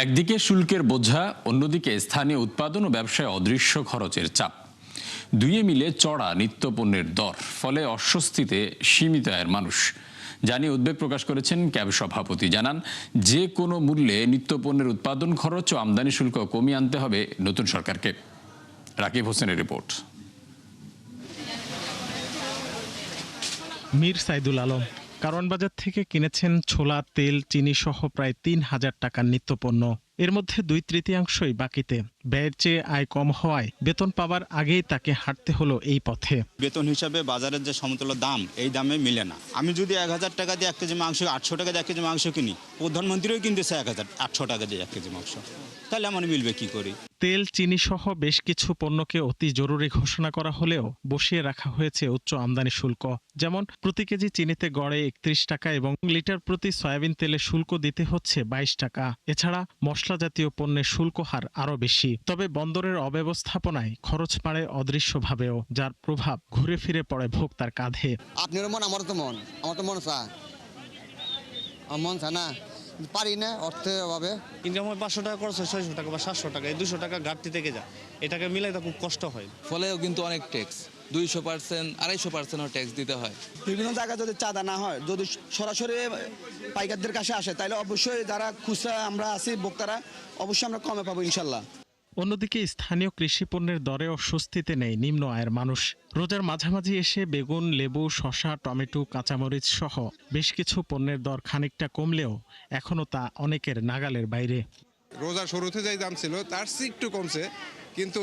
একদিকে শুল্কের বোঝা, অন্যদিকে স্থানীয় উৎপাদন ও ব্যবসায় অদৃশ্য খরচের চাপ, দুইয়ে মিলে চড়া নিত্যপণ্যের দর, ফলে অস্বস্তিতে সীমিত আয়ের মানুষ। জানিয়ে উদ্বেগ প্রকাশ করেছেন ক্যাব সভাপতি। জানান, যে কোনো মূল্যে নিত্যপণ্যের উৎপাদন খরচ ও আমদানি শুল্ক কমিয়ে আনতে হবে নতুন সরকারকে। রাকিব হোসেনের রিপোর্ট। মীর সাইদুল আলম কারওয়ান বাজার থেকে কিনেছেন ছোলা, তেল, চিনি সহ প্রায় ৩,০০০ টাকার নিত্যপণ্য। এর মধ্যে ২/৩ বাকিতে। ব্যয়ের চেয়ে আয় কম হওয়ায় বেতন পাবার আগেই তাকে হাঁটতে হলো এই পথে। বেতন হিসাবে বাজারের যে সমতুল্য দাম, এই দামে মিলে না। আমি যদি ১,০০০ টাকা দিয়ে ১ কেজি মাংস, ৮০০ টাকা দিয়ে ১ কেজি মাংস কিনি, প্রধানমন্ত্রীও কিনতেছে ৮০০ টাকা দিয়ে ১ কেজি মাংস, তাহলে আমার মিলবে কি করে? তেল, চিনি সহ বেশ কিছু পণ্যকে অতি জরুরি ঘোষণা করা হলেও বসিয়ে রাখা হয়েছে উচ্চ আমদানি শুল্ক। যেমন প্রতি কেজি চিনিতে গড়ে ৩১ টাকা এবং লিটার প্রতি সয়াবিন তেলে শুল্ক দিতে হচ্ছে ২২ টাকা। এছাড়া মশলা জাতীয় পণ্যের শুল্ক হার আরও বেশি। তবে বন্দরের অব্যবস্থাপনায় খরচ বাড়ে অদৃশ্যভাবেও, যার প্রভাব ঘুরে ফিরে পড়ে ভোক্তার কাঁধে। আপনারও মন, আমারও তো মন, আমার তো মন চায়, আমার মন চায় না, পারি না অর্থের অভাবে। ইনকাম হয় ৫০০ টাকা, খরচ হয় ৬০০ টাকা বা ৭০০ টাকা, এই ২০০ টাকা ঘাটতি থেকে যায়। এটাকে মিলাইতে খুব কষ্ট হয়। ফলেও কিন্তু অনেক ট্যাক্স, ২০০%, ২৫০%ও ট্যাক্স দিতে হয়। বিভিন্ন জায়গায় যদি চাঁদা না হয়, যদি সরাসরি পাইকারদের কাছে আসে, তাহলে অবশ্যই যারা খুচরা আমরা আছি ভোক্তারা, অবশ্যই আমরা কমে পাবো ইনশাল্লাহ। অন্যদিকে স্থানীয় কৃষি পণ্যের দরেও স্বস্তিতে নেই নিম্ন আয়ের মানুষ। রোজার মাঝামাঝি এসে বেগুন, লেবু, শসা, টমেটো, কাঁচামরিচ সহ বেশ কিছু পণ্যের দর খানিকটা কমলেও এখনও তা অনেকের নাগালের বাইরে। রোজার শুরুতে যে দাম ছিল তার চেয়ে একটু কমছে, কিন্তু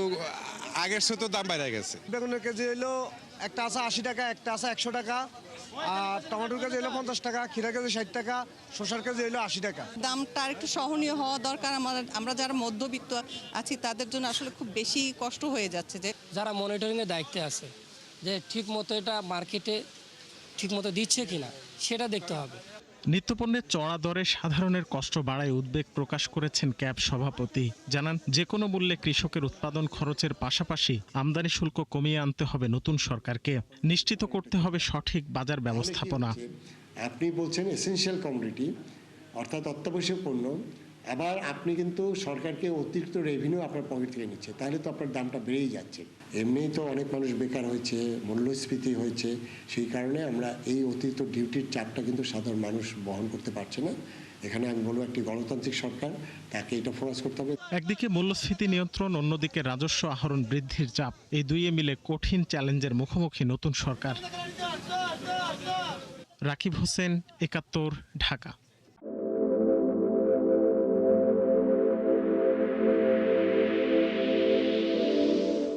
আগের চেয়ে তো দাম বেড়ে গেছে। বেগুনের কেজি হলো একটা আছে ৮০ টাকা, একটা আছে ১০০ টাকা, আর টমেটোর কেজি হলো ৫০ টাকা, ক্ষীরা কেজি ৬০ টাকা, শসার কেজি হলো ৮০ টাকা। দামটা একটু সহনীয় হওয়া দরকার। আমরা যারা মধ্যবিত্ত আছি তাদের জন্য আসলে খুব বেশি কষ্ট হয়ে যাচ্ছে। যে যারা মনিটরিংয়ের দায়িত্বে আছে, যে ঠিক মতো এটা মার্কেটে ঠিক মতো দিচ্ছে কিনা সেটা দেখতে হবে। নিত্যপণ্যের চড়া দরে সাধারণের কষ্ট বাড়ায় উদ্বেগ প্রকাশ করেছেন ক্যাব সভাপতি। জানান, যে কোনো মূল্যে কৃষকের উৎপাদন খরচের পাশাপাশি আমদানি শুল্ক কমিয়ে আনতে হবে নতুন সরকারকে। নিশ্চিত করতে হবে সঠিক বাজার ব্যবস্থাপনা। আপনি বলছেন এসেনশিয়াল কমোডিটি, অর্থাৎ অত্যাবশ্যক পণ্য, আবার আপনি কিন্তু সরকারকে অতিরিক্ত রেভিনিউ আপনার পকেট থেকে নিচ্ছে, তাহলে তো আপনার দামটা বেড়েই যাচ্ছে। এমনিই তো অনেক মানুষ বেকার হয়েছে, মূল্যস্ফীতি হয়েছে, সেই কারণে আমরা এই অতিরিক্ত ডিউটির চাপটা কিন্তু সাধারণ মানুষ বহন করতে পারছে না। এখানে আমি বলবো, একটি গণতান্ত্রিক সরকার, তাকে এটা ফোকাস করতে হবে। একদিকে মূল্যস্ফীতি নিয়ন্ত্রণ, অন্যদিকে রাজস্ব আহরণ বৃদ্ধির চাপ, এই দুইয়ে মিলে কঠিন চ্যালেঞ্জের মুখোমুখি নতুন সরকার। রাকিব হোসেন, ৭১, ঢাকা।